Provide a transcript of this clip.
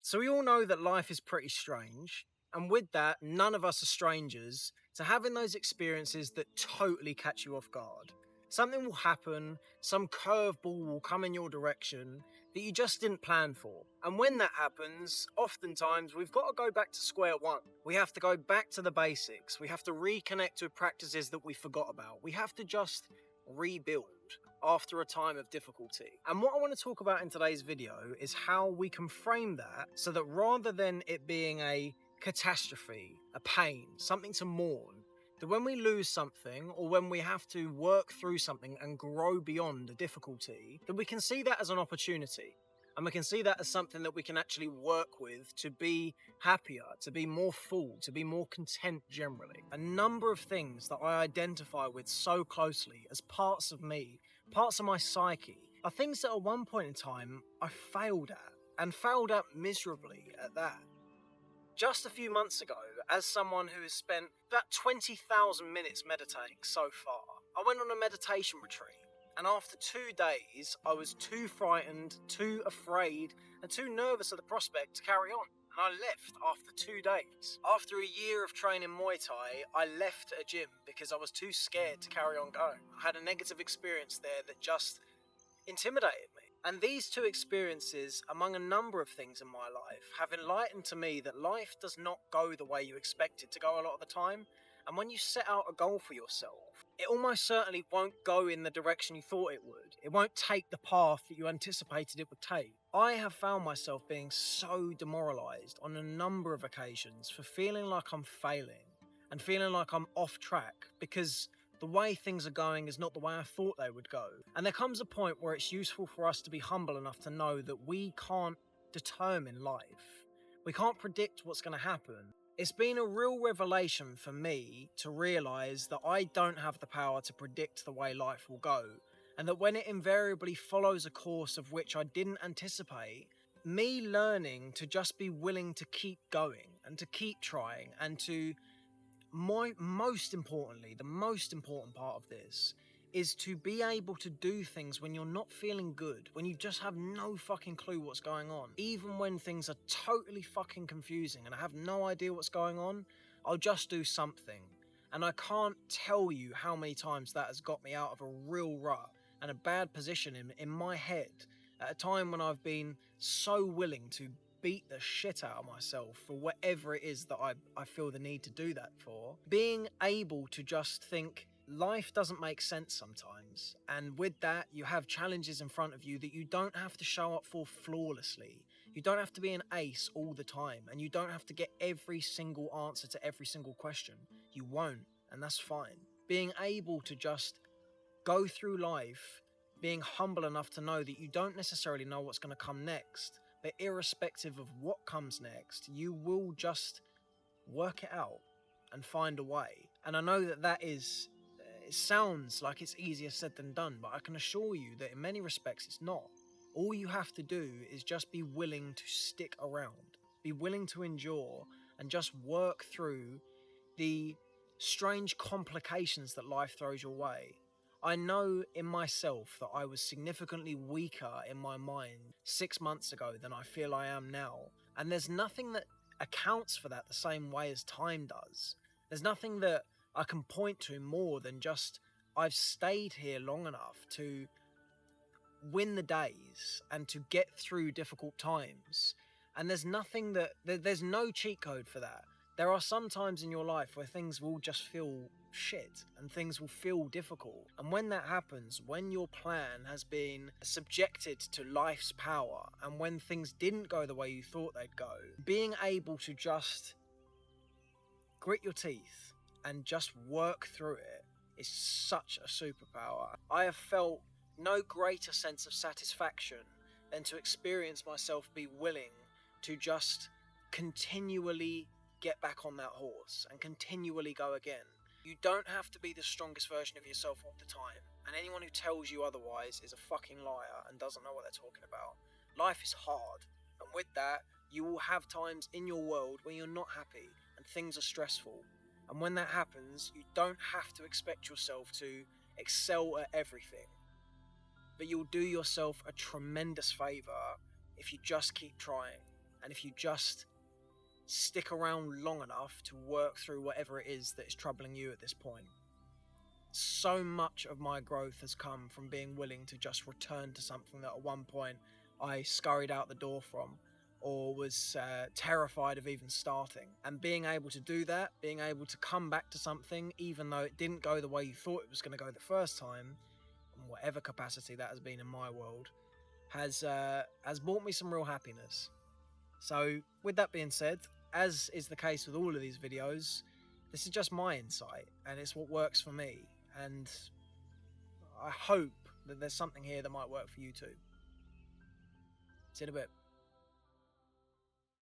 So we all know that life is pretty strange, and with that, none of us are strangers to having those experiences that totally catch you off guard. Something will happen, some curveball will come in your direction that you just didn't plan for. And when that happens, oftentimes we've got to go back to square one. We have to go back to the basics. We have to reconnect with practices that we forgot about. We have to just rebuild after a time of difficulty. And what I want to talk about in today's video is how we can frame that so that rather than it being a catastrophe, a pain, something to mourn, that when we lose something or when we have to work through something and grow beyond a difficulty, that we can see that as an opportunity. And we can see that as something that we can actually work with to be happier, to be more full, to be more content generally. A number of things that I identify with so closely as parts of me, parts of my psyche, are things that at one point in time I failed at, and failed at miserably at that. Just a few months ago, as someone who has spent about 20,000 minutes meditating so far, I went on a meditation retreat. And after 2 days, I was too frightened, too afraid, and too nervous at the prospect to carry on. And I left after 2 days. After a year of training Muay Thai, I left a gym because I was too scared to carry on going. I had a negative experience there that just intimidated me. And these two experiences, among a number of things in my life, have enlightened to me that life does not go the way you expect it to go a lot of the time. And when you set out a goal for yourself, it almost certainly won't go in the direction you thought it would. It won't take the path that you anticipated it would take. I have found myself being so demoralised on a number of occasions for feeling like I'm failing and feeling like I'm off track because the way things are going is not the way I thought they would go. And there comes a point where it's useful for us to be humble enough to know that we can't determine life. We can't predict what's going to happen. It's been a real revelation for me to realise that I don't have the power to predict the way life will go, and that when it invariably follows a course of which I didn't anticipate, me learning to just be willing to keep going and to keep trying and to most importantly, the most important part of this is to be able to do things when you're not feeling good, when you just have no fucking clue what's going on. Even when things are totally fucking confusing and I have no idea what's going on, I'll just do something. And I can't tell you how many times that has got me out of a real rut and a bad position in my head at a time when I've been so willing to beat the shit out of myself for whatever it is that I feel the need to do that for. Being able to just think, life doesn't make sense sometimes, and with that you have challenges in front of you that you don't have to show up for flawlessly. You don't have to be an ace all the time, and you don't have to get every single answer to every single question. You won't, and that's fine. Being able to just go through life being humble enough to know that you don't necessarily know what's going to come next, but irrespective of what comes next, you will just work it out and find a way. And I know that it sounds like it's easier said than done, but I can assure you that in many respects it's not. All you have to do is just be willing to stick around, be willing to endure, and just work through the strange complications that life throws your way. I know in myself that I was significantly weaker in my mind 6 months ago than I feel I am now, and there's nothing that accounts for that the same way as time does. There's nothing that I can point to more than just I've stayed here long enough to win the days and to get through difficult times. And there's nothing there's no cheat code for that. There are some times in your life where things will just feel shit and things will feel difficult. And when that happens, when your plan has been subjected to life's power and when things didn't go the way you thought they'd go, being able to just grit your teeth and just work through it is such a superpower. I have felt no greater sense of satisfaction than to experience myself be willing to just continually get back on that horse and continually go again. You don't have to be the strongest version of yourself all the time, and anyone who tells you otherwise is a fucking liar and doesn't know what they're talking about. Life is hard, and with that, you will have times in your world where you're not happy and things are stressful. And when that happens, you don't have to expect yourself to excel at everything. But you'll do yourself a tremendous favour if you just keep trying. And if you just stick around long enough to work through whatever it is that is troubling you at this point. So much of my growth has come from being willing to just return to something that at one point I scurried out the door from, or was terrified of even starting. And being able to do that, being able to come back to something, even though it didn't go the way you thought it was going to go the first time, in whatever capacity that has been in my world, has brought me some real happiness. So, with that being said, as is the case with all of these videos, this is just my insight and it's what works for me. And I hope that there's something here that might work for you too. See you in a bit.